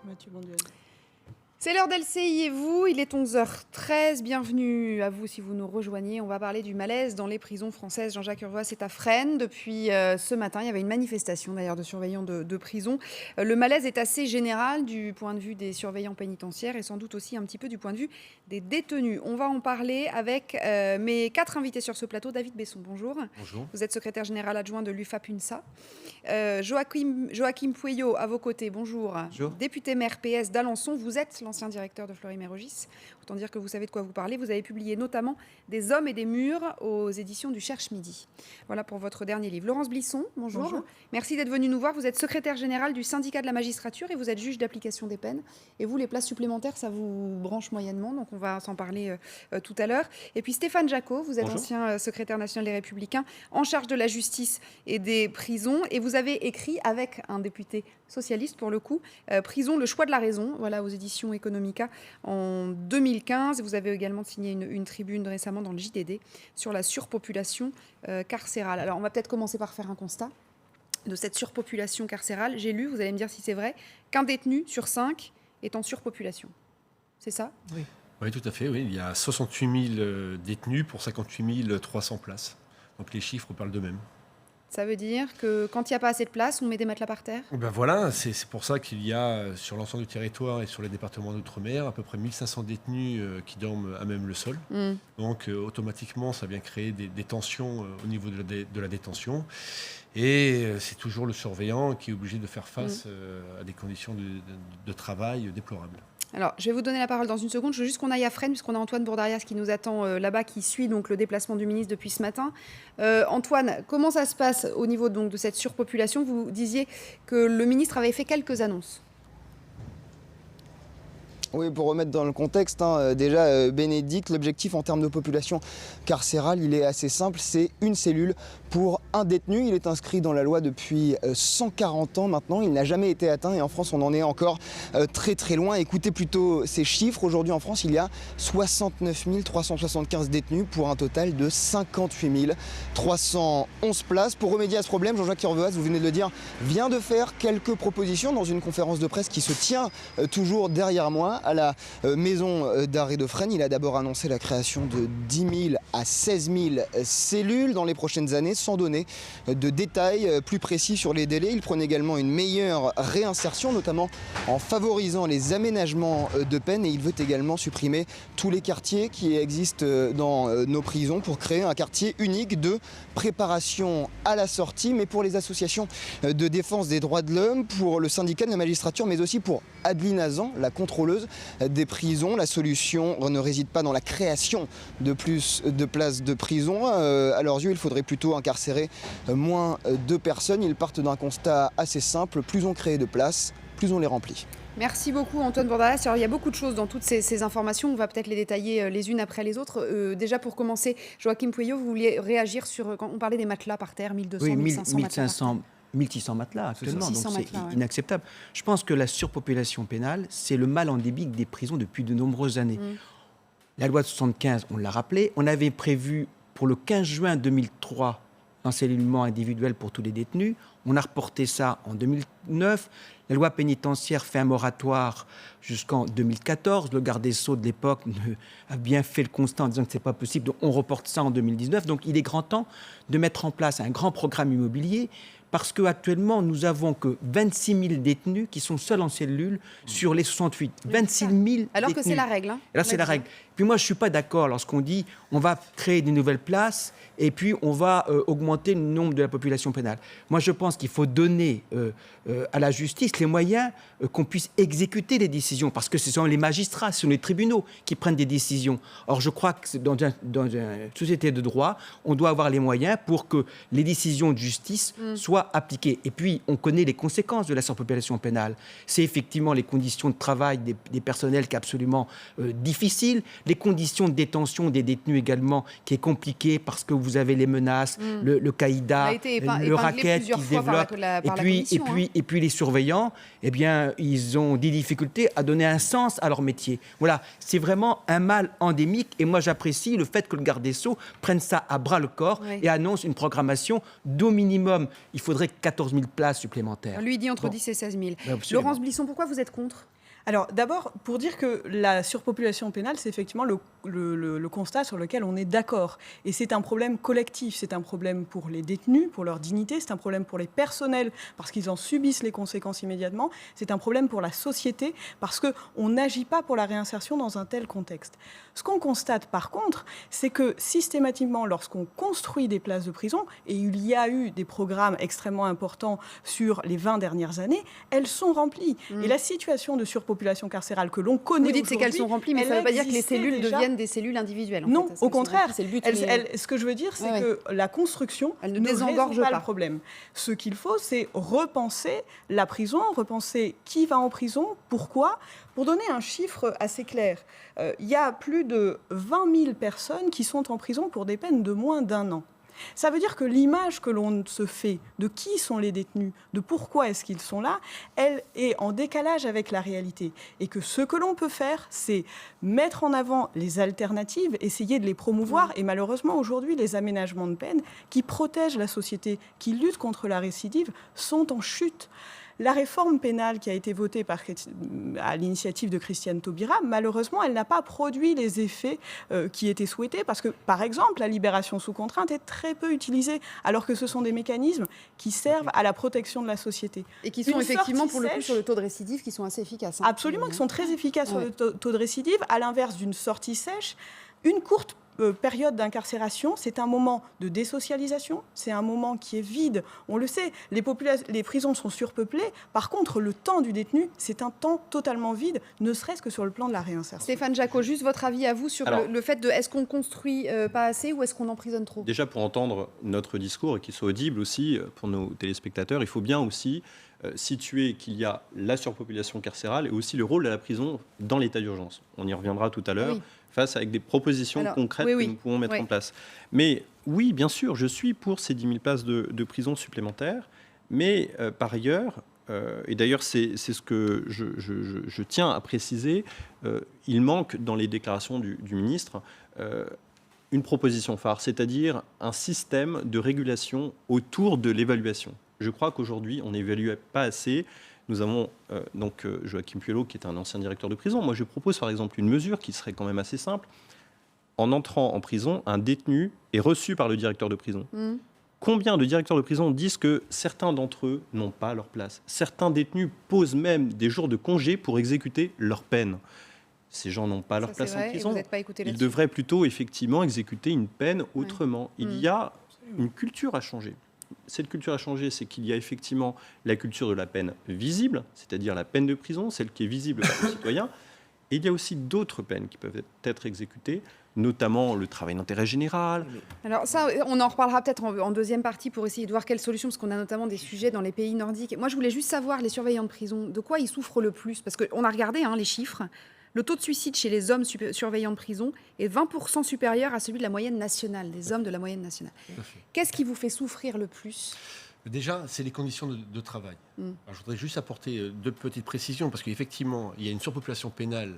Mathieu Bonduel. C'est l'heure d'LCI et vous, il est 11h13, bienvenue à vous si vous nous rejoignez. On va parler du malaise dans les prisons françaises. Jean-Jacques Urvoas est à Fresnes depuis ce matin. Il y avait une manifestation d'ailleurs de surveillants de prison. Le malaise est assez général du point de vue des surveillants pénitentiaires et sans doute aussi un petit peu du point de vue des détenus. On va en parler avec mes 4 invités sur ce plateau. David Besson, bonjour. Bonjour. Vous êtes secrétaire général adjoint de l'UFAP-UNSA. Joachim Pueyo, à vos côtés, bonjour. Bonjour. Député maire PS d'Alençon, vous êtes l'ancien directeur de Fleury-Mérogis. Autant dire que vous savez de quoi vous parlez. Vous avez publié notamment Des hommes et des murs aux éditions du Cherche Midi. Voilà pour votre dernier livre. Laurence Blisson, bonjour. Bonjour. Merci d'être venu nous voir. Vous êtes secrétaire général du syndicat de la magistrature et vous êtes juge d'application des peines. Et vous, les places supplémentaires, ça vous branche moyennement. Donc on va s'en parler tout à l'heure. Et puis Stéphane Jacot, vous êtes Bonjour. ancien secrétaire national des Républicains en charge de la justice et des prisons. Et vous avez écrit avec un député socialiste pour le coup, Prison, le choix de la raison, voilà, aux éditions Economica en 2015. Vous avez également signé une tribune récemment dans le JDD sur la surpopulation carcérale. Alors on va peut-être commencer par faire un constat de cette surpopulation carcérale. J'ai lu, vous allez me dire si c'est vrai, qu'un détenu sur 5 est en surpopulation. C'est ça ? Oui. Oui, tout à fait. Oui. Il y a 68 000 détenus pour 58 300 places. Donc les chiffres parlent d'eux-mêmes. Ça veut dire que quand il n'y a pas assez de place, on met des matelas par terre ? Ben voilà, c'est pour ça qu'il y a sur l'ensemble du territoire et sur les départements d'outre-mer à peu près 1500 détenus qui dorment à même le sol. Donc automatiquement, ça vient créer des tensions au niveau de la détention. Et c'est toujours le surveillant qui est obligé de faire face à des conditions de travail déplorables. Alors, je vais vous donner la parole dans une seconde. Je veux juste qu'on aille à Fresnes, puisqu'on a Antoine Bourdarias qui nous attend là-bas, qui suit donc le déplacement du ministre depuis ce matin. Antoine, comment ça se passe au niveau donc, de cette surpopulation ? Vous disiez que le ministre avait fait quelques annonces. Oui, pour remettre dans le contexte, déjà, Bénédicte, l'objectif en termes de population carcérale, il est assez simple, c'est une cellule pour un détenu. Il est inscrit dans la loi depuis 140 ans maintenant, il n'a jamais été atteint et en France on en est encore très très loin. Écoutez plutôt ces chiffres, aujourd'hui en France il y a 69 375 détenus pour un total de 58 311 places. Pour remédier à ce problème, Jean-Jacques Urvoas, vous venez de le dire, vient de faire quelques propositions dans une conférence de presse qui se tient toujours derrière moi à la maison d'arrêt de Fresnes. Il a d'abord annoncé la création de 10 000 à 16 000 cellules dans les prochaines années, sans donner de détails plus précis sur les délais. Il prône également une meilleure réinsertion, notamment en favorisant les aménagements de peine, et il veut également supprimer tous les quartiers qui existent dans nos prisons pour créer un quartier unique de préparation à la sortie. Mais pour les associations de défense des droits de l'homme, pour le syndicat de la magistrature, mais aussi pour Adeline Hazan, la contrôleuse des prisons, la solution ne réside pas dans la création de plus de places de prison. À leurs yeux, il faudrait plutôt incarcérer moins de personnes. Ils partent d'un constat assez simple, plus on crée de places, plus on les remplit. Merci beaucoup Antoine Bourdarias. Alors, il y a beaucoup de choses dans toutes ces informations, on va peut-être les détailler les unes après les autres. Déjà pour commencer, Joachim Pueyo, vous vouliez réagir sur, quand on parlait des matelas par terre, 1200, Oui, 1500 matelas par terre. 1600 matelas actuellement, donc 600 c'est matelas, ouais. inacceptable. Je pense que la surpopulation pénale, c'est le mal endémique des prisons depuis de nombreuses années. La loi de 75, on l'a rappelé, on avait prévu pour le 15 juin 2003 l'encellulement individuel pour tous les détenus. On a reporté ça en 2009. La loi pénitentiaire fait un moratoire jusqu'en 2014. Le garde des Sceaux de l'époque a bien fait le constat en disant que ce n'est pas possible. Donc on reporte ça en 2019. Donc il est grand temps de mettre en place un grand programme immobilier parce qu'actuellement, nous n'avons que 26 000 détenus qui sont seuls en cellule sur les 68. 26 000 détenus. Alors que c'est la règle. Alors c'est la règle. Puis moi, je ne suis pas d'accord lorsqu'on dit on va créer des nouvelles places et puis on va augmenter le nombre de la population pénale. Moi, je pense qu'il faut donner à la justice les moyens qu'on puisse exécuter les décisions, parce que ce sont les magistrats, ce sont les tribunaux qui prennent des décisions. Or, je crois que dans une société de droit, on doit avoir les moyens pour que les décisions de justice soient appliquées. Et puis, on connaît les conséquences de la surpopulation pénale. C'est effectivement les conditions de travail des personnels qui sont absolument difficiles, Les conditions de détention des détenus également, qui est compliqué parce que vous avez les menaces, le caïda, le racket qui se développe, et puis les surveillants, eh bien, ils ont des difficultés à donner un sens à leur métier. Voilà, c'est vraiment un mal endémique et moi j'apprécie le fait que le garde des Sceaux prenne ça à bras le corps et annonce une programmation d'au minimum. Il faudrait 14 000 places supplémentaires. Lui dit entre 10 et 16 000. Laurence Blisson, pourquoi vous êtes contre ? Alors d'abord, pour dire que la surpopulation pénale, c'est effectivement le constat sur lequel on est d'accord. Et c'est un problème collectif, c'est un problème pour les détenus, pour leur dignité, c'est un problème pour les personnels, parce qu'ils en subissent les conséquences immédiatement, c'est un problème pour la société, parce qu'on n'agit pas pour la réinsertion dans un tel contexte. Ce qu'on constate par contre, c'est que systématiquement, lorsqu'on construit des places de prison, et il y a eu des programmes extrêmement importants sur les 20 dernières années, elles sont remplies. Et la situation de surpopulation carcérale que l'on connaît aujourd'hui... Vous dites c'est qu'elles sont remplies, mais ça ne veut pas dire que les cellules deviennent des cellules individuelles. Non, au contraire. C'est le but. Ce que je veux dire, c'est que la construction ne résout pas le problème. Ce qu'il faut, c'est repenser la prison, repenser qui va en prison, pourquoi. Pour donner un chiffre assez clair, il y a plus de 20 000 personnes qui sont en prison pour des peines de moins d'1 an. Ça veut dire que l'image que l'on se fait de qui sont les détenus, de pourquoi est-ce qu'ils sont là, elle est en décalage avec la réalité. Et que ce que l'on peut faire, c'est mettre en avant les alternatives, essayer de les promouvoir. Et malheureusement, aujourd'hui, les aménagements de peine qui protègent la société, qui luttent contre la récidive, sont en chute. La réforme pénale qui a été votée à l'initiative de Christiane Taubira, malheureusement, elle n'a pas produit les effets qui étaient souhaités parce que, par exemple, la libération sous contrainte est très peu utilisée, alors que ce sont des mécanismes qui servent à la protection de la société. Et qui sont effectivement, pour le coup, sur le taux de récidive, qui sont assez efficaces. Absolument, qui sont très efficaces sur le taux de récidive, à l'inverse d'une sortie sèche. Une courte période d'incarcération, c'est un moment de désocialisation, c'est un moment qui est vide. On le sait, les prisons sont surpeuplées. Par contre, le temps du détenu, c'est un temps totalement vide, ne serait-ce que sur le plan de la réinsertion. Stéphane Jacot, juste votre avis à vous sur le fait de est-ce qu'on construit pas assez ou est-ce qu'on emprisonne trop ? Déjà, pour entendre notre discours et qu'il soit audible aussi pour nos téléspectateurs, il faut bien aussi situer qu'il y a la surpopulation carcérale et aussi le rôle de la prison dans l'état d'urgence. On y reviendra tout à l'heure, face avec des propositions concrètes que nous pouvons mettre en place. Mais oui, bien sûr, je suis pour ces 10 000 places de prison supplémentaires, mais par ailleurs, et d'ailleurs c'est ce que je tiens à préciser, il manque dans les déclarations du ministre une proposition phare, c'est-à-dire un système de régulation autour de l'évaluation. Je crois qu'aujourd'hui, on n'évalue pas assez. Nous avons Joachim Puello, qui est un ancien directeur de prison. Moi, je propose par exemple une mesure qui serait quand même assez simple. En entrant en prison, un détenu est reçu par le directeur de prison. Combien de directeurs de prison disent que certains d'entre eux n'ont pas leur place ? Certains détenus posent même des jours de congé pour exécuter leur peine. Ces gens n'ont pas leur place en prison. Ils devraient plutôt effectivement exécuter une peine autrement. Il y a une culture à changer. Cette culture à changer, c'est qu'il y a effectivement la culture de la peine visible, c'est-à-dire la peine de prison, celle qui est visible par les citoyens. Et il y a aussi d'autres peines qui peuvent être exécutées, notamment le travail d'intérêt général. Alors ça, on en reparlera peut-être en deuxième partie pour essayer de voir quelles solutions, parce qu'on a notamment des sujets dans les pays nordiques. Moi, je voulais juste savoir, les surveillants de prison, de quoi ils souffrent le plus ? Parce qu'on a regardé les chiffres. Le taux de suicide chez les hommes surveillants de prison est 20% supérieur à celui de la moyenne nationale, des hommes de la moyenne nationale. Qu'est-ce qui vous fait souffrir le plus ? Déjà, c'est les conditions de travail. Alors, je voudrais juste apporter deux petites précisions, parce qu'effectivement, il y a une surpopulation pénale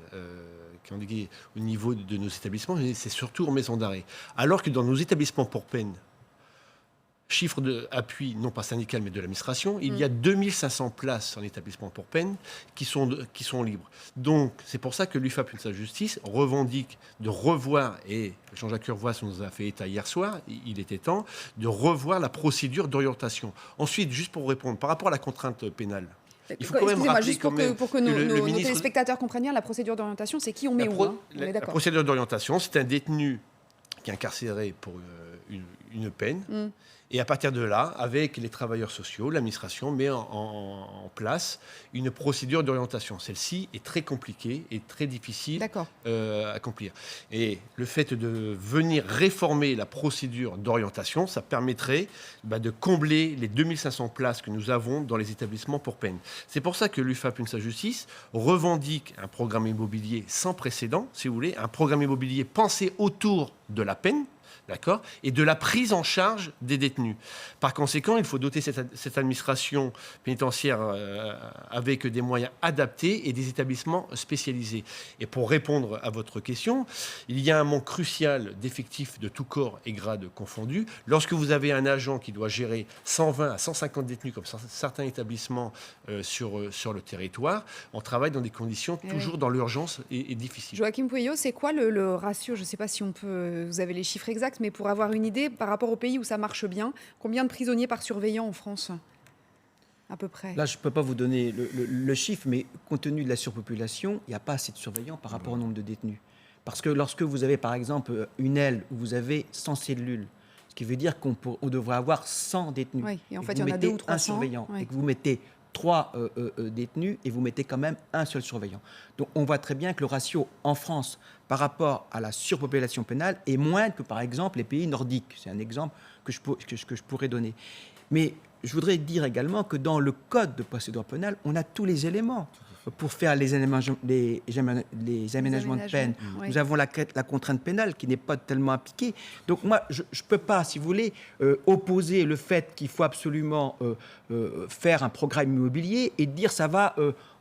qui est endiguée au niveau de nos établissements, mais c'est surtout en maison d'arrêt. Alors que dans nos établissements pour peine, chiffre d'appui, non pas syndical, mais de l'administration, il y a 2500 places en établissement pour peine qui sont libres. Donc, c'est pour ça que l'UFAP et sa justice revendique de revoir, et Jean-Jacques Urvoas nous a fait état hier soir, il était temps, de revoir la procédure d'orientation. Ensuite, juste pour répondre, par rapport à la contrainte pénale, il faut quand même rappeler juste pour que nos téléspectateurs comprennent bien, la procédure d'orientation, c'est qui on met où La procédure d'orientation, c'est un détenu qui est incarcéré pour une peine Et à partir de là, avec les travailleurs sociaux, l'administration met en place une procédure d'orientation. Celle-ci est très compliquée et très difficile à accomplir. Et le fait de venir réformer la procédure d'orientation, ça permettrait de combler les 2500 places que nous avons dans les établissements pour peine. C'est pour ça que l'UFAP UNSA Justice revendique un programme immobilier sans précédent, si vous voulez, un programme immobilier pensé autour de la peine, d'accord, et de la prise en charge des détenus. Par conséquent, il faut doter cette administration pénitentiaire avec des moyens adaptés et des établissements spécialisés. Et pour répondre à votre question, il y a un manque crucial d'effectifs de tout corps et grade confondus. Lorsque vous avez un agent qui doit gérer 120 à 150 détenus, comme certains établissements sur le territoire, on travaille dans des conditions toujours dans l'urgence et difficiles. Joachim Pueyo, c'est quoi le ratio? Je ne sais pas si vous avez les chiffres exacts, mais pour avoir une idée, par rapport aux pays où ça marche bien, combien de prisonniers par surveillant en France, à peu près? Là, je ne peux pas vous donner le chiffre, mais compte tenu de la surpopulation, il n'y a pas assez de surveillants par rapport au nombre de détenus. Parce que lorsque vous avez, par exemple, une aile où vous avez 100 cellules, ce qui veut dire qu'on devrait avoir 100 détenus, et en fait, il y en a 200 ou 300, un surveillant, et que vous mettez 3 détenus et vous mettez quand même un seul surveillant. Donc on voit très bien que le ratio en France par rapport à la surpopulation pénale est moindre que par exemple les pays nordiques. C'est un exemple que je pourrais donner. Mais je voudrais dire également que dans le code de procédure pénale, on a tous les éléments pour faire les aménagements de peine. Nous avons la contrainte pénale qui n'est pas tellement appliquée. Donc moi, je ne peux pas, si vous voulez, opposer le fait qu'il faut absolument faire un programme immobilier et dire ça va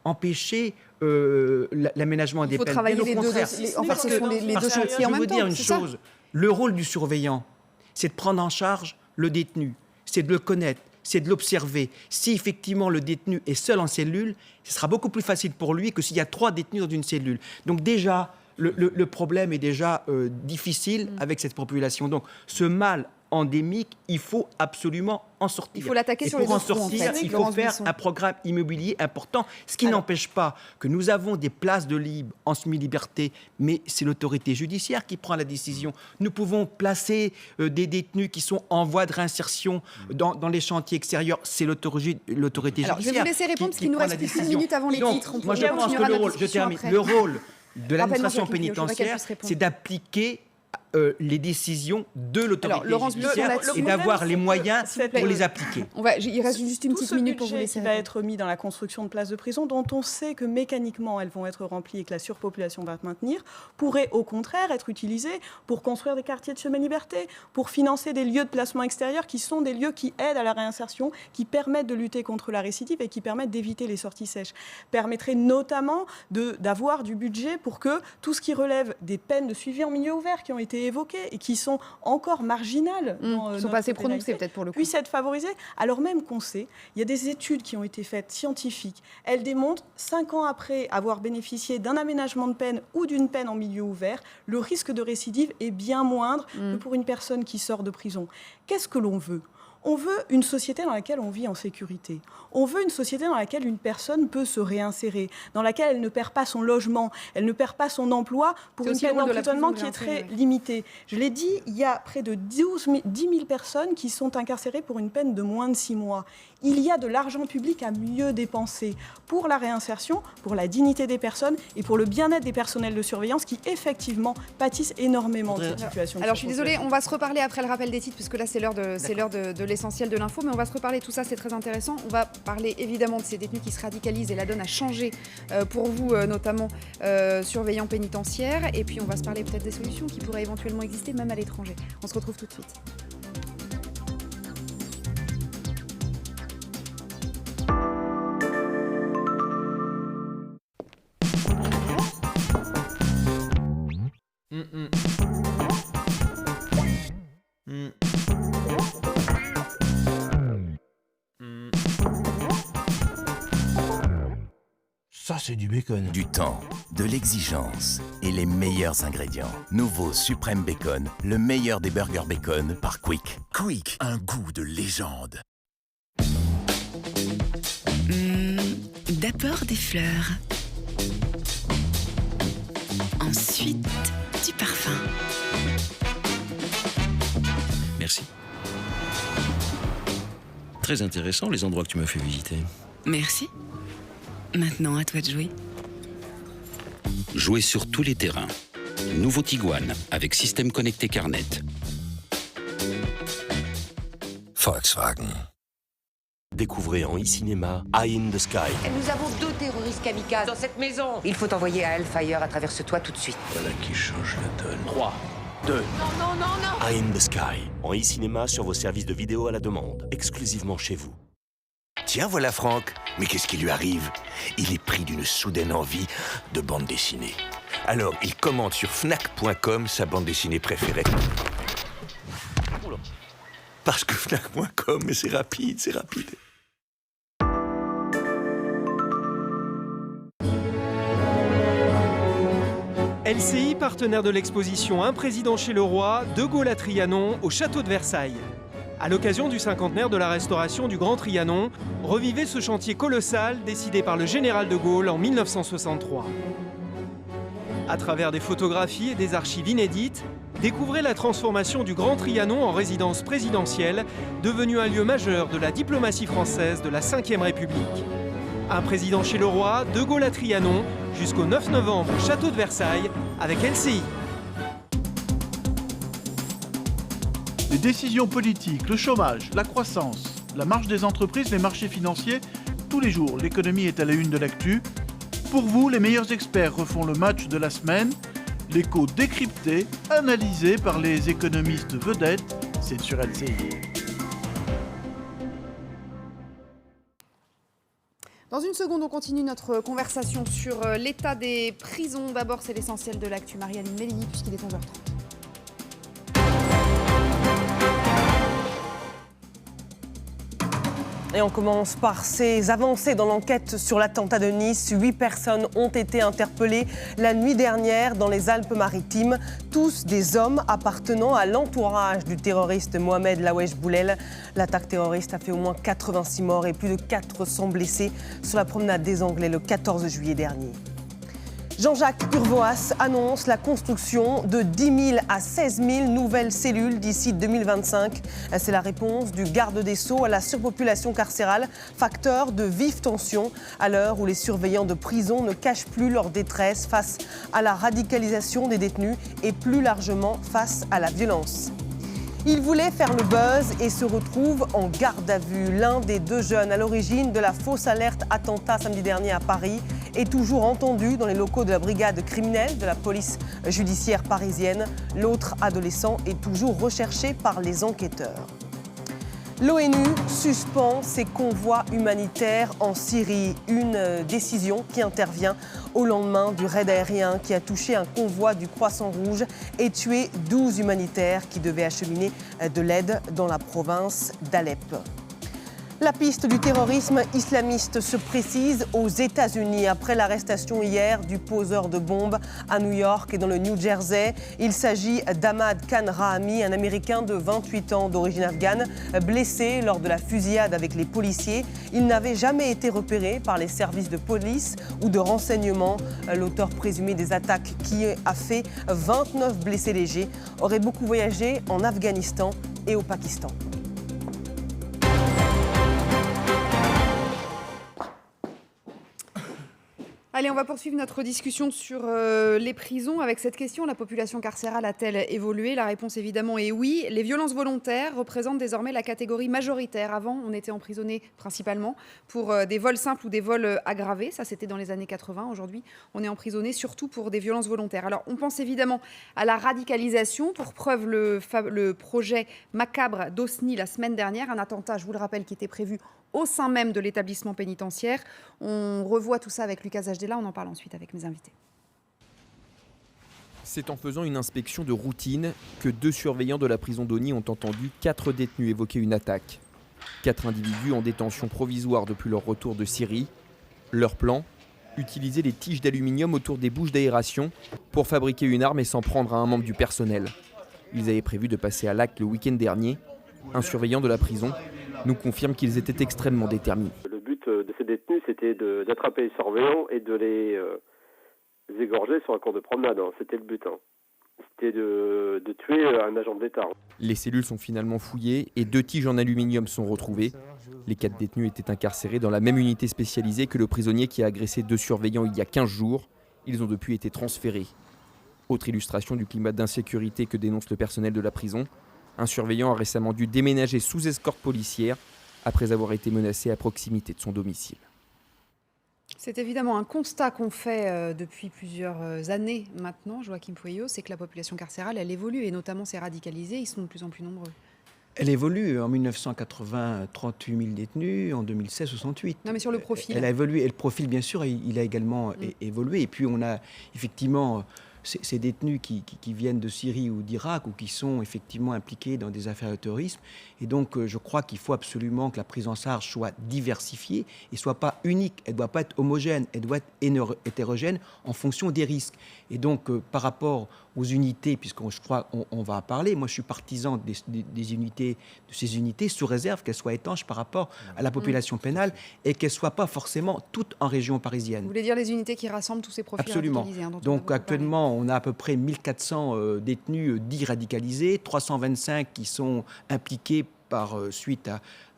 empêcher l'aménagement des peines. Il faut travailler les deux dossiers. En fait, ce sont les deux chantiers en même temps. Je veux dire une chose, le rôle du surveillant, c'est de prendre en charge le détenu, c'est de le connaître, c'est de l'observer. Si effectivement le détenu est seul en cellule, ce sera beaucoup plus facile pour lui que s'il y a 3 détenus dans une cellule. Donc déjà, le problème est déjà difficile avec cette population. Donc ce mal endémique, il faut absolument en sortir. Il faut l'attaquer sur les autres fronts, en fait. Il faut faire un programme immobilier important, ce qui n'empêche pas que nous avons des places de libre en semi-liberté, mais c'est l'autorité judiciaire qui prend la décision. Nous pouvons placer des détenus qui sont en voie de réinsertion dans les chantiers extérieurs, c'est l'autorité judiciaire. Alors, je vais vous laisser répondre parce qu'il nous reste plus de 1 minute avant les titres. Moi, je pense que le rôle de l'administration pénitentiaire, c'est d'appliquer les décisions de l'autorité judiciaire et d'avoir les moyens pour les appliquer. Il reste juste une petite minute pour vous laisser. Qui va être mis dans la construction de places de prison, dont on sait que mécaniquement elles vont être remplies et que la surpopulation va se maintenir, pourrait au contraire être utilisé pour construire des quartiers de semi-liberté, pour financer des lieux de placement extérieur qui sont des lieux qui aident à la réinsertion, qui permettent de lutter contre la récidive et qui permettent d'éviter les sorties sèches. Permettrait notamment d'avoir du budget pour que tout ce qui relève des peines de suivi en milieu ouvert qui ont été évoquées et qui sont encore marginales, qui ne sont pas assez prononcées peut-être pour le coup, puissent être favorisées, alors même qu'on sait, il y a des études qui ont été faites, scientifiques, elles démontrent, 5 ans après avoir bénéficié d'un aménagement de peine ou d'une peine en milieu ouvert, le risque de récidive est bien moindre que pour une personne qui sort de prison. Qu'est-ce que l'on veut ? On veut une société dans laquelle on vit en sécurité. On veut une société dans laquelle une personne peut se réinsérer, dans laquelle elle ne perd pas son logement, elle ne perd pas son emploi pour une peine d'emprisonnement qui est très limitée. Je l'ai dit, il y a près de 10 000 personnes qui sont incarcérées pour une peine de moins de 6 mois. Il y a de l'argent public à mieux dépenser pour la réinsertion, pour la dignité des personnes et pour le bien-être des personnels de surveillance qui, effectivement, pâtissent énormément de cette situation. Alors, je suis désolée, on va se reparler après le rappel des titres, puisque là, c'est l'heure de l'essentiel de l'info, mais on va se reparler, tout ça, c'est très intéressant. On va parler évidemment de ces détenus qui se radicalisent et la donne a changé pour vous, notamment surveillants pénitentiaires. Et puis, on va se parler peut-être des solutions qui pourraient éventuellement exister, même à l'étranger. On se retrouve tout de suite. Ça, c'est du bacon. Du temps, de l'exigence et les meilleurs ingrédients. Nouveau Suprême Bacon, le meilleur des burgers bacon par Quick. Quick, un goût de légende. D'abord des fleurs. Ensuite, du parfum. Merci. très intéressant les endroits que tu m'as fait visiter. Merci. Maintenant, à toi de jouer. Jouez sur tous les terrains. Nouveau Tiguan avec système connecté Carnet. Volkswagen. Découvrez en e-cinéma Eye in the Sky. Et nous avons 2 terroristes kamikazes dans cette maison. Il faut envoyer à Hellfire à travers ce toit tout de suite. Voilà qui change la donne. 3, 2... Non. Eye in the Sky. En e-cinéma sur vos services de vidéo à la demande. Exclusivement chez vous. Tiens, voilà Franck. Mais qu'est-ce qui lui arrive? Il est pris d'une soudaine envie de bande dessinée. Alors, il commande sur Fnac.com sa bande dessinée préférée. Parce que Fnac.com, mais c'est rapide. LCI, partenaire de l'exposition Un président chez le roi, De Gaulle à Trianon, au château de Versailles. À l'occasion du cinquantenaire de la restauration du Grand Trianon, revivez ce chantier colossal décidé par le général de Gaulle en 1963. À travers des photographies et des archives inédites, découvrez la transformation du Grand Trianon en résidence présidentielle, devenu un lieu majeur de la diplomatie française de la Ve République. Un président chez le roi, De Gaulle à Trianon, jusqu'au 9 novembre au château de Versailles, avec LCI. Les décisions politiques, le chômage, la croissance, la marche des entreprises, les marchés financiers, tous les jours, l'économie est à la une de l'actu. Pour vous, les meilleurs experts refont le match de la semaine. L'écho décrypté, analysé par les économistes vedettes, c'est sur LCI. Dans une seconde, on continue notre conversation sur l'état des prisons. D'abord, c'est l'essentiel de l'actu. Marie-Aline Mélini, puisqu'il est 11h30. Et on commence par ces avancées dans l'enquête sur l'attentat de Nice. 8 personnes ont été interpellées la nuit dernière dans les Alpes-Maritimes. Tous des hommes appartenant à l'entourage du terroriste Mohamed Lawesh Boulel. L'attaque terroriste a fait au moins 86 morts et plus de 400 blessés sur la promenade des Anglais le 14 juillet dernier. Jean-Jacques Urvoas annonce la construction de 10 000 à 16 000 nouvelles cellules d'ici 2025. C'est la réponse du garde des Sceaux à la surpopulation carcérale, facteur de vive tension à l'heure où les surveillants de prison ne cachent plus leur détresse face à la radicalisation des détenus et plus largement face à la violence. Il voulait faire le buzz et se retrouve en garde à vue. L'un des 2 jeunes à l'origine de la fausse alerte attentat samedi dernier à Paris est toujours entendu dans les locaux de la brigade criminelle de la police judiciaire parisienne. L'autre adolescent est toujours recherché par les enquêteurs. L'ONU suspend ses convois humanitaires en Syrie. Une décision qui intervient au lendemain du raid aérien qui a touché un convoi du Croissant Rouge et tué 12 humanitaires qui devaient acheminer de l'aide dans la province d'Alep. La piste du terrorisme islamiste se précise aux États-Unis après l'arrestation hier du poseur de bombes à New York et dans le New Jersey. Il s'agit d'Ahmad Khan Rahami, un Américain de 28 ans d'origine afghane, blessé lors de la fusillade avec les policiers. Il n'avait jamais été repéré par les services de police ou de renseignement. L'auteur présumé des attaques, qui a fait 29 blessés légers, aurait beaucoup voyagé en Afghanistan et au Pakistan. Allez, on va poursuivre notre discussion sur les prisons avec cette question. La population carcérale a-t-elle évolué? La réponse évidemment est oui. Les violences volontaires représentent désormais la catégorie majoritaire. Avant, on était emprisonné principalement pour des vols simples ou des vols aggravés. Ça, c'était dans les années 80. Aujourd'hui, on est emprisonné surtout pour des violences volontaires. Alors, on pense évidemment à la radicalisation. Pour preuve, le projet macabre d'Osny la semaine dernière, un attentat, je vous le rappelle, qui était prévu au sein même de l'établissement pénitentiaire. On revoit tout ça avec Lucas Ajdela, on en parle ensuite avec mes invités. C'est en faisant une inspection de routine que 2 surveillants de la prison d'Osny ont entendu 4 détenus évoquer une attaque. 4 individus en détention provisoire depuis leur retour de Syrie. Leur plan, utiliser les tiges d'aluminium autour des bouches d'aération pour fabriquer une arme et s'en prendre à un membre du personnel. Ils avaient prévu de passer à l'acte le week-end dernier. Un surveillant de la prison nous confirme qu'ils étaient extrêmement déterminés. Le but de ces détenus, c'était d'attraper les surveillants et de les égorger sur un cours de promenade. C'était le but. c'était de tuer un agent de l'État. Les cellules sont finalement fouillées et 2 tiges en aluminium sont retrouvées. Les 4 détenus étaient incarcérés dans la même unité spécialisée que le prisonnier qui a agressé 2 surveillants il y a 15 jours. Ils ont depuis été transférés. Autre illustration du climat d'insécurité que dénonce le personnel de la prison. Un surveillant a récemment dû déménager sous escorte policière après avoir été menacé à proximité de son domicile. C'est évidemment un constat qu'on fait depuis plusieurs années maintenant, Joachim Pueyo, c'est que la population carcérale, elle évolue, et notamment ces radicalisés, ils sont de plus en plus nombreux. Elle évolue. En 1980, 38 000 détenus, en 2016, 68. Non, mais sur le profil. Elle a évolué, et le profil, bien sûr, il a également évolué. Et puis, on a effectivement ces détenus qui viennent de Syrie ou d'Irak ou qui sont effectivement impliqués dans des affaires de terrorisme. Et donc, je crois qu'il faut absolument que la prise en charge soit diversifiée et ne soit pas unique. Elle ne doit pas être homogène, elle doit être hétérogène en fonction des risques. Et donc, par rapport aux unités, puisqu'on je crois on va en parler, moi je suis partisan des unités, de ces unités, sous réserve qu'elles soient étanches par rapport à la population pénale et qu'elles ne soient pas forcément toutes en région parisienne. Vous voulez dire les unités qui rassemblent tous ces profils Absolument. radicalisés, hein, dont donc actuellement, on a à peu près 1400 détenus dits radicalisés, 325 qui sont impliqués suite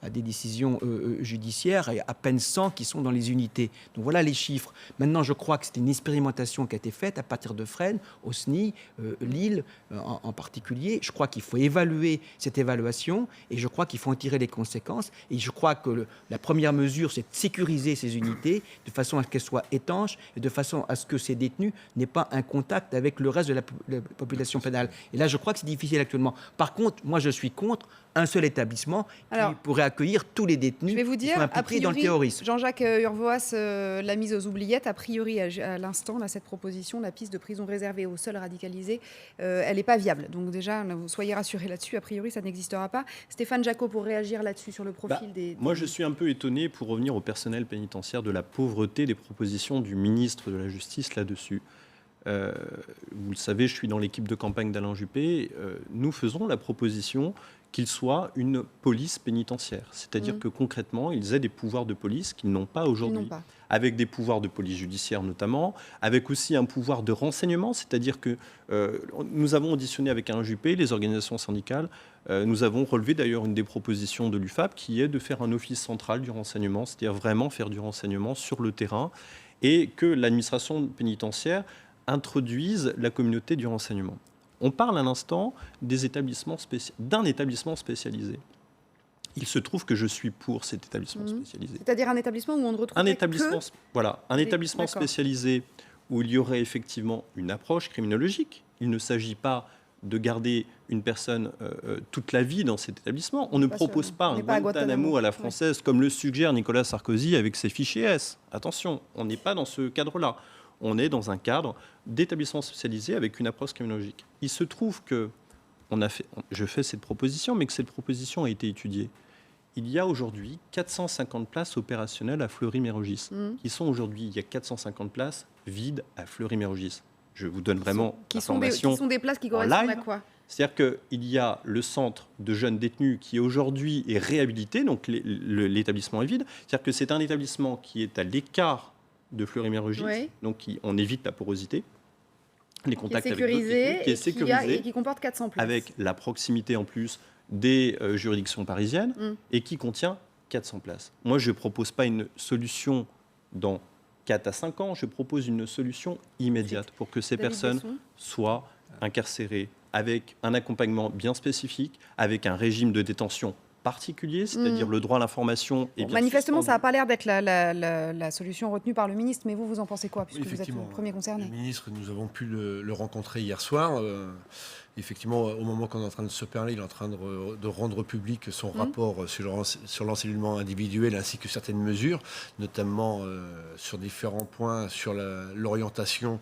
à des décisions judiciaires et à peine 100 qui sont dans les unités. Donc voilà les chiffres. Maintenant, je crois que c'est une expérimentation qui a été faite à partir de Fresnes, Osny, Lille en particulier. Je crois qu'il faut évaluer cette évaluation et je crois qu'il faut en tirer les conséquences. Et je crois que la première mesure, c'est de sécuriser ces unités de façon à ce qu'elles soient étanches et de façon à ce que ces détenus n'aient pas un contact avec le reste de la population pénale. Et là, je crois que c'est difficile actuellement. Par contre, moi, je suis contre un seul établissement qui pourrait accueillir tous les détenus qui sont impliqués dans le terrorisme. Jean-Jacques Urvoas l'a mise aux oubliettes. A priori, à l'instant, là, cette proposition, la piste de prison réservée aux seuls radicalisés, elle n'est pas viable. Donc déjà, soyez rassurés là-dessus. A priori, ça n'existera pas. Stéphane Jacot, pour réagir là-dessus, sur le profil des... Moi, je suis un peu étonné, pour revenir au personnel pénitentiaire, de la pauvreté des propositions du ministre de la Justice là-dessus. Vous le savez, je suis dans l'équipe de campagne d'Alain Juppé. Nous faisons la proposition qu'il soit une police pénitentiaire. C'est-à-dire que concrètement, ils aient des pouvoirs de police qu'ils n'ont pas aujourd'hui. Avec des pouvoirs de police judiciaire notamment, avec aussi un pouvoir de renseignement, c'est-à-dire que nous avons auditionné avec Alain Juppé les organisations syndicales. Nous avons relevé d'ailleurs une des propositions de l'UFAP qui est de faire un office central du renseignement, c'est-à-dire vraiment faire du renseignement sur le terrain et que l'administration pénitentiaire introduise la communauté du renseignement. On parle à l'instant d'un établissement spécialisé. Il se trouve que je suis pour cet établissement spécialisé. C'est-à-dire un établissement où on ne retrouve un établissement spécialisé où il y aurait effectivement une approche criminologique. Il ne s'agit pas de garder une personne toute la vie dans cet établissement. On ne propose pas un Guantanamo à la française comme le suggère Nicolas Sarkozy avec ses fichiers S. Attention, on n'est pas dans ce cadre-là. On est dans un cadre d'établissement spécialisé avec une approche criminologique. Il se trouve que je fais cette proposition, mais que cette proposition a été étudiée. Il y a aujourd'hui 450 places opérationnelles à Fleury-Mérogis. Il y a 450 places vides à Fleury-Mérogis. Je vous donne vraiment l'information. Qui sont des places qui correspondent à quoi ? C'est-à-dire qu'il y a le centre de jeunes détenus qui aujourd'hui est réhabilité, donc l'établissement est vide. C'est-à-dire que c'est un établissement qui est à l'écart de Fleury-Mérogis, donc on évite la porosité, les contacts avec d'autres détenus, qui est sécurisé et qui comporte 400 places. Avec la proximité en plus des juridictions parisiennes et qui contient 400 places. Moi, je ne propose pas une solution dans 4 à 5 ans, je propose une solution immédiate pour que ces personnes soient incarcérées avec un accompagnement bien spécifique, avec un régime de détention particulier, c'est-à-dire le droit à l'information. Manifestement, ça n'a pas l'air d'être la solution retenue par le ministre, mais vous en pensez quoi, puisque vous êtes le premier concerné ? Le ministre, nous avons pu le rencontrer hier soir. Effectivement, au moment qu'on est en train de se parler, il est en train de rendre public son rapport sur l'encellulement individuel ainsi que certaines mesures, notamment sur différents points, sur l'orientation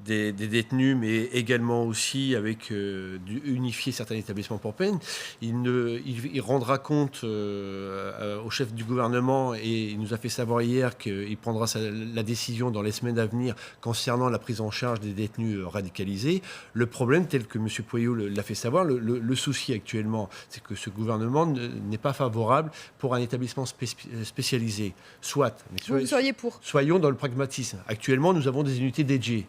des détenus, mais également aussi avec unifier certains établissements pour peine. Il rendra compte au chef du gouvernement et il nous a fait savoir hier qu'il prendra la décision dans les semaines à venir concernant la prise en charge des détenus radicalisés. Le problème, tel que M. Pueyo l'a fait savoir, le souci actuellement, c'est que ce gouvernement n'est pas favorable pour un établissement spécialisé. Vous seriez pour ? Soyons dans le pragmatisme. Actuellement, nous avons des unités dédiées.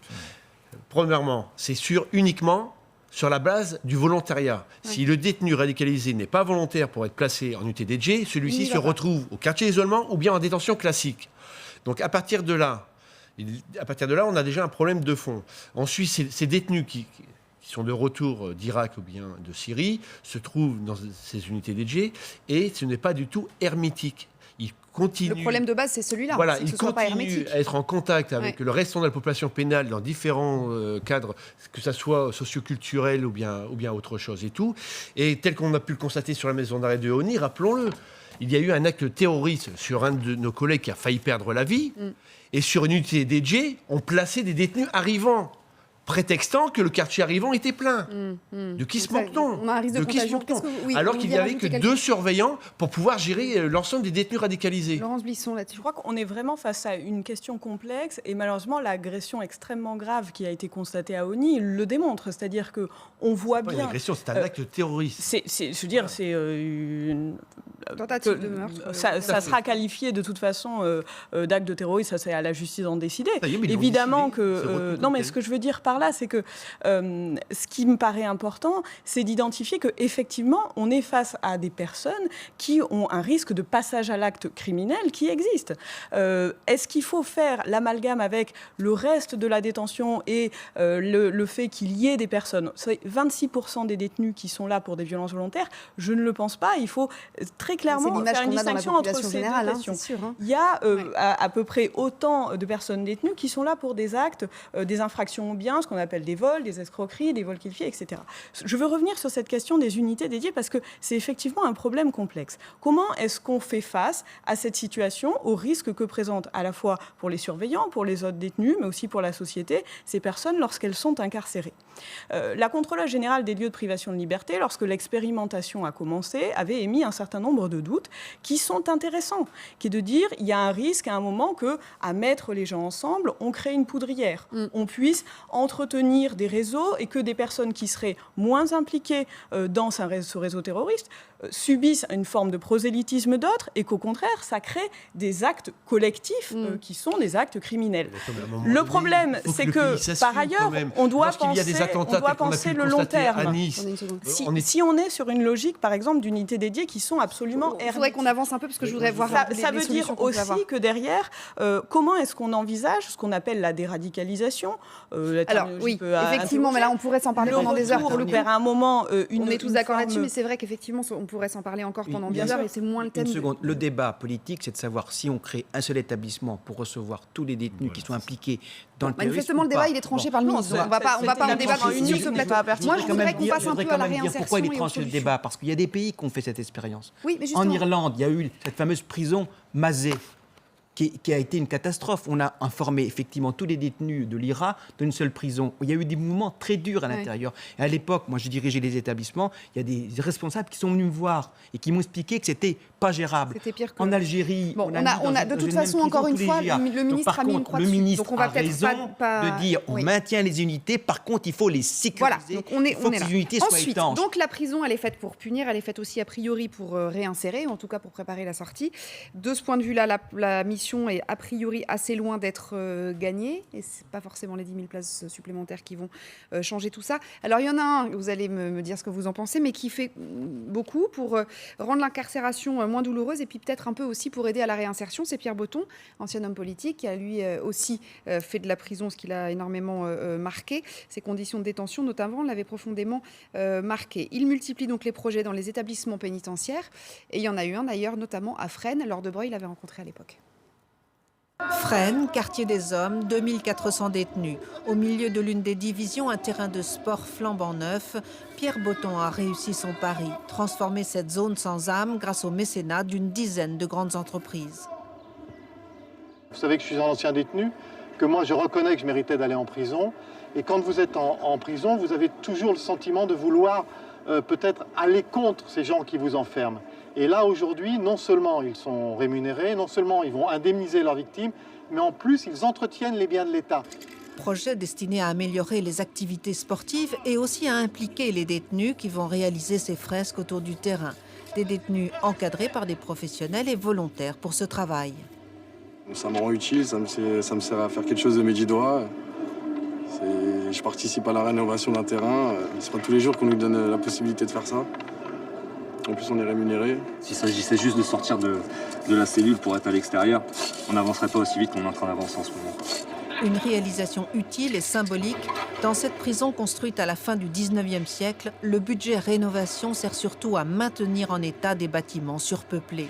Premièrement, c'est sûr uniquement sur la base du volontariat. Ouais. Si le détenu radicalisé n'est pas volontaire pour être placé en unité dédiée, celui-ci se retrouve au quartier d'isolement ou bien en détention classique. Donc à partir de là, on a déjà un problème de fond. Ensuite, ces détenus qui sont de retour d'Irak ou bien de Syrie se trouvent dans ces unités dédiées et ce n'est pas du tout hermétique. Le problème de base, c'est celui-là. Voilà, il continue à être en contact avec le restant de la population pénale dans différents cadres, que ce soit socioculturel ou bien autre chose et tout. Et tel qu'on a pu le constater sur la maison d'arrêt de Osny, rappelons-le, il y a eu un acte terroriste sur un de nos collègues qui a failli perdre la vie. Et sur une unité dédiée, on plaçait des détenus arrivants, prétextant que le quartier arrivant était plein. De qui se manque-t-on? On a un risque de contagion. Alors qu'il n'y avait que 2 surveillants pour pouvoir gérer l'ensemble des détenus radicalisés. Laurence Blisson, là-dessus. Je crois qu'on est vraiment face à une question complexe et malheureusement l'agression extrêmement grave qui a été constatée à Osny le démontre. C'est-à-dire qu'on voit bien... C'est pas une agression, c'est un acte terroriste. Je veux dire, c'est une... tentative de meurtre. Ça sera qualifié de toute façon d'acte de terrorisme, ça c'est à la justice d'en décider. Évidemment que... non mais ce que je veux dire par là, c'est que ce qui me paraît important, c'est d'identifier qu'effectivement, on est face à des personnes qui ont un risque de passage à l'acte criminel qui existe. Est-ce qu'il faut faire l'amalgame avec le reste de la détention et le fait qu'il y ait des personnes, c'est 26% des détenus qui sont là pour des violences volontaires? Je ne le pense pas. Il faut très clairement faire une distinction entre ces deux questions. Il y a à peu près autant de personnes détenues qui sont là pour des actes, des infractions aux biens, ce qu'on appelle des vols, des escroqueries, des vols qualifiés, etc. Je veux revenir sur cette question des unités dédiées parce que c'est effectivement un problème complexe. Comment est-ce qu'on fait face à cette situation, aux risques que présentent à la fois pour les surveillants, pour les autres détenus, mais aussi pour la société, ces personnes lorsqu'elles sont incarcérées? La contrôleure générale des lieux de privation de liberté, lorsque l'expérimentation a commencé, avait émis un certain nombre de doutes qui sont intéressants, qui est de dire il y a un risque à un moment que, à mettre les gens ensemble, on crée une poudrière, on puisse entretenir des réseaux et que des personnes qui seraient moins impliquées dans ce réseau terroriste subissent une forme de prosélytisme d'autres et qu'au contraire, ça crée des actes collectifs qui sont des actes criminels. Le problème, c'est que, par ailleurs, on doit penser le long terme. Si on est sur une logique, par exemple, d'unités dédiées qui sont absolument hermétiques. Il faudrait qu'on avance un peu parce que je voudrais voir ça veut dire aussi que derrière, comment est-ce qu'on envisage ce qu'on appelle la déradicalisation? Alors oui, effectivement, mais là on pourrait s'en parler pendant des heures. Vers un moment, on est tous d'accord là-dessus, mais c'est vrai qu'effectivement on pourrait s'en parler encore pendant des heures et c'est moins le thème. Une seconde. Le débat politique, c'est de savoir si on crée un seul établissement pour recevoir tous les détenus qui sont impliqués dans le terrorisme. Manifestement, le débat il est tranché par le ministre. On va pas en débattre sur ce plateau. Moi, je voudrais qu'on passe un peu à la réinsertion. Pourquoi il est tranché le débat? Parce qu'il y a des pays qui ont fait cette expérience. Oui, mais en Irlande, il y a eu cette fameuse prison Mazet, qui a été une catastrophe. On a informé effectivement tous les détenus de l'IRA d'une seule prison. Il y a eu des mouvements très durs à l'intérieur. Et à l'époque, moi je dirigeais les établissements, il y a des responsables qui sont venus me voir et qui m'ont expliqué que c'était pas gérable. C'était pire que... En Algérie, on a de toute façon, encore une fois, le ministre a mis une croix dessus. Le ministre a raison de dire on maintient les unités, par contre il faut les sécuriser. Voilà, il faut que ces unités soient étanches. Donc la prison, elle est faite pour punir, elle est faite aussi a priori pour réinsérer, en tout cas pour préparer la sortie. De ce point de vue-là, la mission est a priori assez loin d'être gagnée, et ce n'est pas forcément les 10 000 places supplémentaires qui vont changer tout ça. Alors il y en a un, vous allez me dire ce que vous en pensez, mais qui fait beaucoup pour rendre l'incarcération moins douloureuse et puis peut-être un peu aussi pour aider à la réinsertion. C'est Pierre Botton, ancien homme politique, qui a lui aussi fait de la prison ce qu'il a énormément marqué. Ses conditions de détention, notamment, l'avaient profondément marqué. Il multiplie donc les projets dans les établissements pénitentiaires, et il y en a eu un d'ailleurs, notamment à Fresnes. Laure Debreuil l'avait rencontré à l'époque. Fresnes, quartier des hommes, 2400 détenus. Au milieu de l'une des divisions, un terrain de sport flambant neuf. Pierre Botton a réussi son pari, transformer cette zone sans âme grâce au mécénat d'une dizaine de grandes entreprises. Vous savez que je suis un ancien détenu, que moi je reconnais que je méritais d'aller en prison. Et quand vous êtes en prison, vous avez toujours le sentiment de vouloir peut-être aller contre ces gens qui vous enferment. Et là, aujourd'hui, non seulement ils sont rémunérés, non seulement ils vont indemniser leurs victimes, mais en plus, ils entretiennent les biens de l'État. Projet destiné à améliorer les activités sportives et aussi à impliquer les détenus qui vont réaliser ces fresques autour du terrain. Des détenus encadrés par des professionnels et volontaires pour ce travail. Ça me rend utile, ça me sert à faire quelque chose de mes 10 doigts. je participe à la rénovation d'un terrain. C'est pas tous les jours qu'on nous donne la possibilité de faire ça. En plus, on est rémunéré. S'il s'agissait juste de sortir de la cellule pour être à l'extérieur, on n'avancerait pas aussi vite qu'on est en train d'avancer en ce moment. Une réalisation utile et symbolique. Dans cette prison construite à la fin du 19e siècle, le budget rénovation sert surtout à maintenir en état des bâtiments surpeuplés.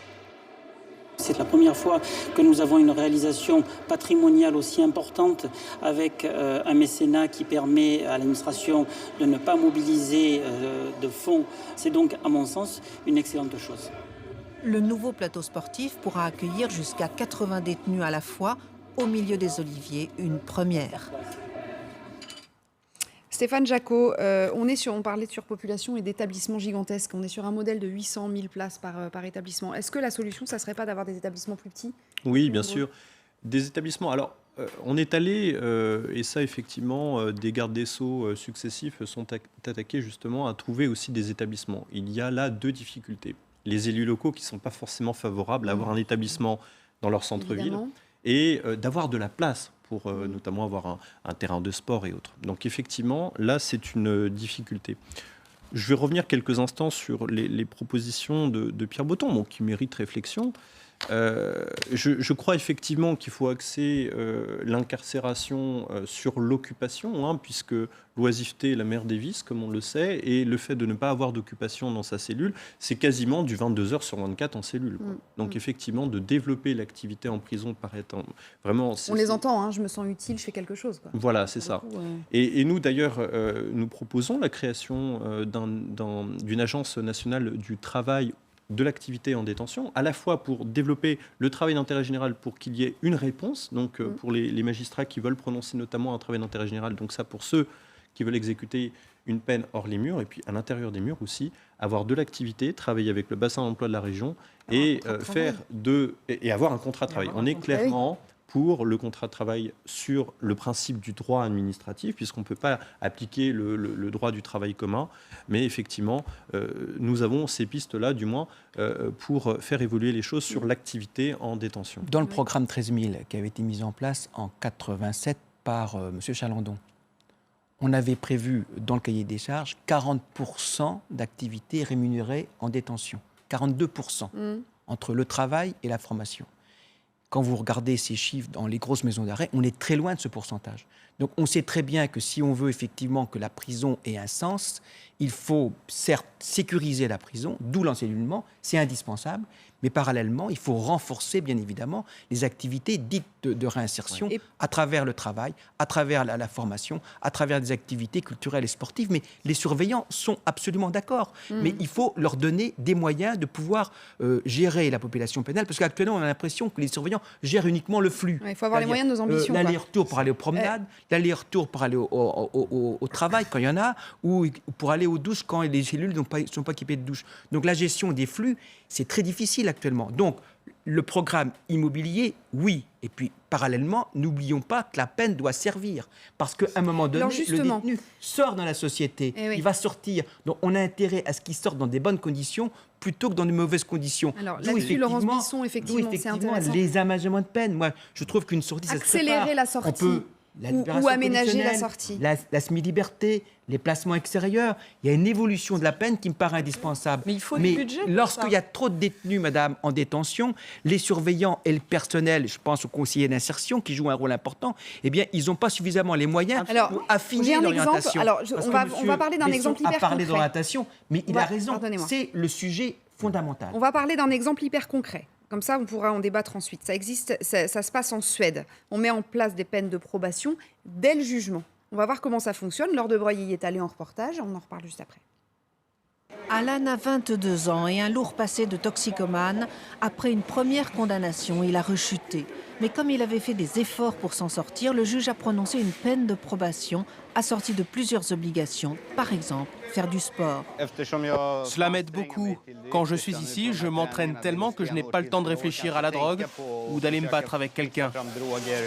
C'est la première fois que nous avons une réalisation patrimoniale aussi importante avec un mécénat qui permet à l'administration de ne pas mobiliser de fonds. C'est donc, à mon sens, une excellente chose. Le nouveau plateau sportif pourra accueillir jusqu'à 80 détenus à la fois, au milieu des oliviers, une première. Stéphane Jacot, on parlait de surpopulation et d'établissements gigantesques. On est sur un modèle de 800 000 places par établissement. Est-ce que la solution, ça ne serait pas d'avoir des établissements plus petits ? Oui, bien sûr. Des établissements. Alors, on est allé, et ça effectivement, des gardes des Sceaux successifs sont attaqués justement à trouver aussi des établissements. Il y a là deux difficultés. Les élus locaux qui ne sont pas forcément favorables à avoir un établissement dans leur centre-ville et d'avoir de la place pour notamment avoir un terrain de sport et autres. Donc effectivement, là, c'est une difficulté. Je vais revenir quelques instants sur les propositions de Pierre Botton, qui méritent réflexion. Je crois effectivement qu'il faut axer l'incarcération sur l'occupation, puisque l'oisiveté est la mère des vices, comme on le sait, et le fait de ne pas avoir d'occupation dans sa cellule, c'est quasiment du 22 heures sur 24 en cellule. Donc effectivement, de développer l'activité en prison paraît vraiment... On les entend, je me sens utile, je fais quelque chose. Voilà, c'est ça. Et nous, d'ailleurs, nous proposons la création d'une agence nationale du travail de l'activité en détention, à la fois pour développer le travail d'intérêt général pour qu'il y ait une réponse, donc pour les magistrats qui veulent prononcer notamment un travail d'intérêt général, donc ça pour ceux qui veulent exécuter une peine hors les murs, et puis à l'intérieur des murs aussi, avoir de l'activité, travailler avec le bassin d'emploi de la région et avoir un contrat de travail. On est clairement pour le contrat de travail sur le principe du droit administratif, puisqu'on ne peut pas appliquer le droit du travail commun. Mais effectivement, nous avons ces pistes-là, du moins, pour faire évoluer les choses sur l'activité en détention. Dans le programme 13 000 qui avait été mis en place en 87 par M. Chalandon, on avait prévu dans le cahier des charges 40% d'activités rémunérées en détention. 42% entre le travail et la formation. Quand vous regardez ces chiffres dans les grosses maisons d'arrêt, on est très loin de ce pourcentage. Donc on sait très bien que si on veut effectivement que la prison ait un sens, il faut certes sécuriser la prison, d'où l'encellulement, c'est indispensable, mais parallèlement, il faut renforcer bien évidemment les activités dites de réinsertion à travers le travail, à travers la formation, à travers des activités culturelles et sportives. Mais les surveillants sont absolument d'accord. Mais il faut leur donner des moyens de pouvoir gérer la population pénale, parce qu'actuellement, on a l'impression que les surveillants gèrent uniquement le flux. Il faut avoir les moyens de nos ambitions. L'aller-retour pour aller aux promenades, l'aller-retour pour aller au travail quand il y en a, ou pour aller aux douches quand les cellules ne sont pas équipées de douches. Donc la gestion des flux, c'est très difficile actuellement. Donc le programme immobilier, oui. Et puis parallèlement, n'oublions pas que la peine doit servir. Parce qu'à un moment donné, le détenu sort dans la société, il va sortir. Donc on a intérêt à ce qu'il sorte dans des bonnes conditions plutôt que dans de mauvaises conditions. Alors là-dessus, Laurence Bisson, effectivement, c'est intéressant. Les aménagements de peine, moi je trouve qu'une sortie, ça se prépare. Accélérer la sortie. On peut ou aménager la sortie. La semi-liberté, les placements extérieurs. Il y a une évolution de la peine qui me paraît indispensable. Mais il faut du budget. Lorsqu'il y a trop de détenus, madame, en détention, les surveillants et le personnel, je pense aux conseillers d'insertion qui jouent un rôle important, eh bien, ils n'ont pas suffisamment les moyens pour affiner l'orientation. Alors, on va parler d'un exemple hyper concret. parler d'orientation, mais il a raison. C'est le sujet fondamental. On va parler d'un exemple hyper concret. Comme ça, on pourra en débattre ensuite. Ça existe, ça se passe en Suède. On met en place des peines de probation dès le jugement. On va voir comment ça fonctionne. Laure de Breuil y est allée en reportage. On en reparle juste après. Alan a 22 ans et un lourd passé de toxicomane. Après une première condamnation, il a rechuté. Mais comme il avait fait des efforts pour s'en sortir, le juge a prononcé une peine de probation assortie de plusieurs obligations. Par exemple, faire du sport. Cela m'aide beaucoup. Quand je suis ici, je m'entraîne tellement que je n'ai pas le temps de réfléchir à la drogue ou d'aller me battre avec quelqu'un.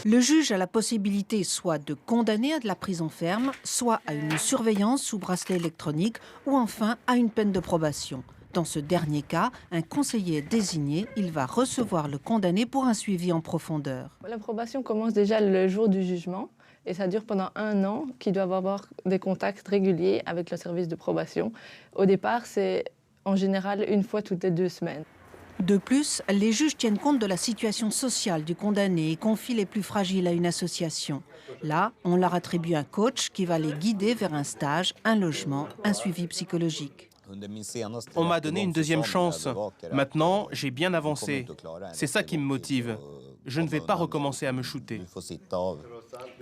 Le juge a la possibilité soit de condamner à de la prison ferme, soit à une surveillance sous bracelet électronique ou enfin à une peine de probation. Dans ce dernier cas, un conseiller est désigné. Il va recevoir le condamné pour un suivi en profondeur. La probation commence déjà le jour du jugement. et ça dure pendant 1 an qu'ils doivent avoir des contacts réguliers avec le service de probation. Au départ, c'est en général 1 fois toutes les 2 semaines. De plus, les juges tiennent compte de la situation sociale du condamné et confient les plus fragiles à une association. Là, on leur attribue un coach qui va les guider vers un stage, un logement, un suivi psychologique. On m'a donné une 2e chance. Maintenant, j'ai bien avancé. C'est ça qui me motive. Je ne vais pas recommencer à me shooter.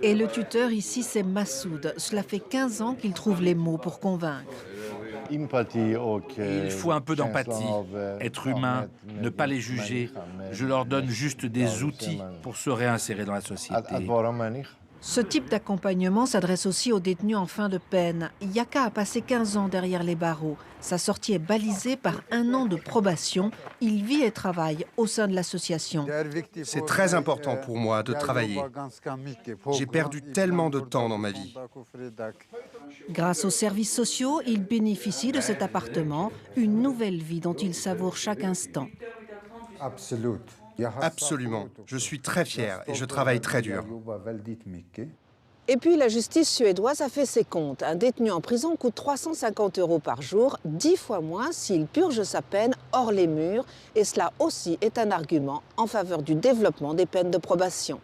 Et le tuteur ici, c'est Massoud. Cela fait 15 ans qu'il trouve les mots pour convaincre. Il faut un peu d'empathie, être humain, ne pas les juger. Je leur donne juste des outils pour se réinsérer dans la société. Ce type d'accompagnement s'adresse aussi aux détenus en fin de peine. Yaka a passé 15 ans derrière les barreaux. Sa sortie est balisée par 1 an de probation. Il vit et travaille au sein de l'association. C'est très important pour moi de travailler. J'ai perdu tellement de temps dans ma vie. Grâce aux services sociaux, il bénéficie de cet appartement, une nouvelle vie dont il savoure chaque instant. Absolument. Je suis très fier et je travaille très dur. Et puis la justice suédoise a fait ses comptes. Un détenu en prison coûte 350 € par jour, 10 fois moins s'il purge sa peine hors les murs. Et cela aussi est un argument en faveur du développement des peines de probation.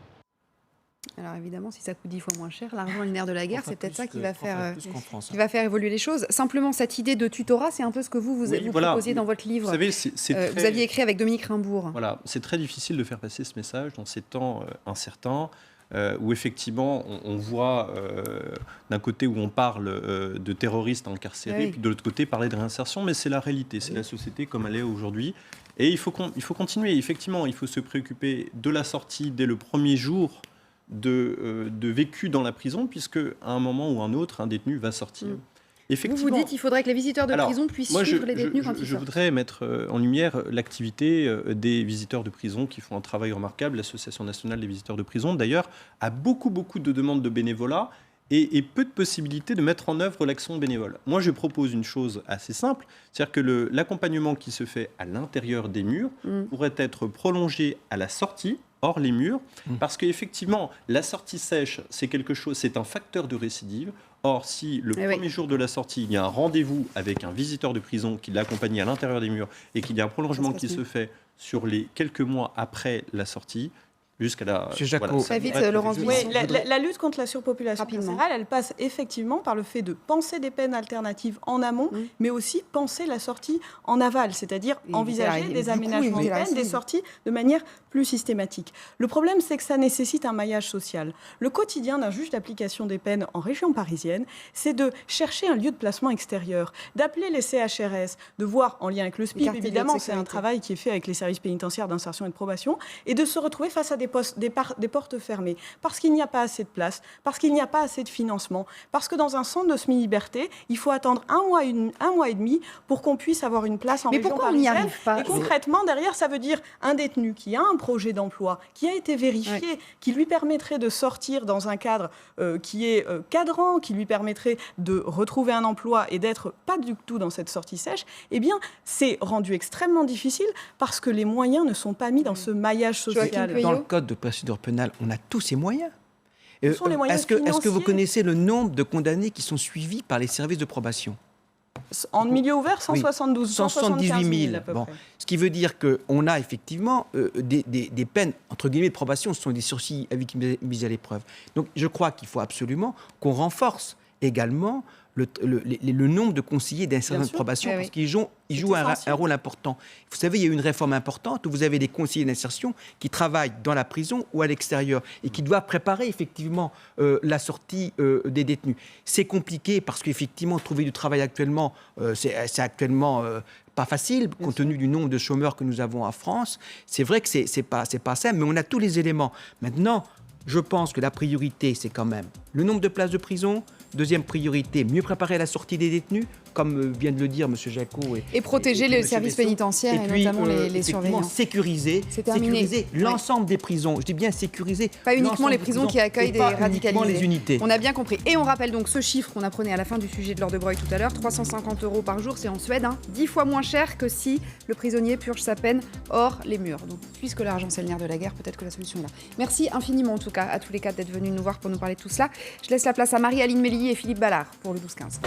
Alors évidemment, si ça coûte 10 fois moins cher, l'argent est le nerf de la guerre, c'est peut-être ça qui va faire évoluer les choses. Simplement, cette idée de tutorat, c'est un peu ce que vous proposiez dans votre livre. Vous savez, vous aviez écrit avec Dominique Rimbourg. Voilà, c'est très difficile de faire passer ce message dans ces temps incertains, où effectivement, on voit d'un côté où on parle de terroristes incarcérés, puis de l'autre côté parler de réinsertion, mais c'est la réalité, c'est la société comme elle est aujourd'hui. Et il faut continuer, effectivement, il faut se préoccuper de la sortie dès le premier jour de vécu dans la prison, puisque à un moment ou un autre, un détenu va sortir. Vous dites qu'il faudrait que les visiteurs de prison puissent suivre les détenus quand ils sortent. Je voudrais mettre en lumière l'activité des visiteurs de prison qui font un travail remarquable. L'Association nationale des visiteurs de prison, d'ailleurs, a beaucoup de demandes de bénévolat et peu de possibilités de mettre en œuvre l'action bénévole. Moi, je propose une chose assez simple, c'est-à-dire que l'accompagnement qui se fait à l'intérieur des murs pourrait être prolongé à la sortie, hors les murs, parce qu'effectivement, la sortie sèche, c'est un facteur de récidive. Or, si le premier jour de la sortie, il y a un rendez-vous avec un visiteur de prison qui l'accompagne à l'intérieur des murs et qu'il y a un prolongement qui se fait sur les quelques mois après la sortie, jusqu'à la... Très vite, Laurence Buisson. La lutte contre la surpopulation carcérale, elle passe effectivement par le fait de penser des peines alternatives en amont, mais aussi penser la sortie en aval, c'est-à-dire envisager des aménagements de peine, des sorties de manière plus systématique. Le problème, c'est que ça nécessite un maillage social. Le quotidien d'un juge d'application des peines en région parisienne, c'est de chercher un lieu de placement extérieur, d'appeler les CHRS, de voir, en lien avec le SPIP, évidemment, c'est un travail qui est fait avec les services pénitentiaires d'insertion et de probation, et de se retrouver face à des portes fermées, parce qu'il n'y a pas assez de place, parce qu'il n'y a pas assez de financement, parce que dans un centre de semi-liberté, il faut attendre un mois et demi pour qu'on puisse avoir une place en région parisienne. Mais pourquoi on n'y arrive pas ? Et concrètement, derrière, ça veut dire un détenu qui a un projet d'emploi, qui a été vérifié, qui lui permettrait de sortir dans un cadre qui est cadrant, qui lui permettrait de retrouver un emploi et d'être pas du tout dans cette sortie sèche, eh bien, c'est rendu extrêmement difficile parce que les moyens ne sont pas mis dans ce maillage social. Dans le code de procédure pénale, on a tous ces moyens. Est-ce que vous connaissez le nombre de condamnés qui sont suivis par les services de probation ? En milieu ouvert, 172, 178 000. Bon. Ce qui veut dire qu'on a effectivement des peines, entre guillemets, de probation, ce sont des sursis avec mise à l'épreuve. Donc je crois qu'il faut absolument qu'on renforce également le nombre de conseillers d'insertion de probation, parce qu'ils jouent un rôle important. Vous savez, il y a eu une réforme importante où vous avez des conseillers d'insertion qui travaillent dans la prison ou à l'extérieur et qui doivent préparer effectivement la sortie des détenus. C'est compliqué parce qu'effectivement, trouver du travail actuellement, c'est actuellement pas facile, compte tenu du nombre de chômeurs que nous avons en France. C'est vrai que c'est pas simple, mais on a tous les éléments. Maintenant, je pense que la priorité, c'est quand même le nombre de places de prison. Deuxième priorité, mieux préparer la sortie des détenus. comme vient de le dire M. Jacot. Et protéger les services pénitentiaires et notamment les surveillants. Sécuriser l'ensemble des prisons. Je dis bien sécuriser. Pas uniquement les prisons qui accueillent des radicalisés. Les unités. On a bien compris. Et on rappelle donc ce chiffre qu'on apprenait à la fin du sujet de Laure de Broglie tout à l'heure, 350 € par jour, c'est en Suède, 10 fois moins cher que si le prisonnier purge sa peine hors les murs. Donc puisque l'argent c'est le nerf de la guerre, peut-être que la solution est là. Merci infiniment en tout cas à tous les quatre d'être venus nous voir pour nous parler de tout cela. Je laisse la place à Marie-Aline Mélier et Philippe Ballard pour le 12-15.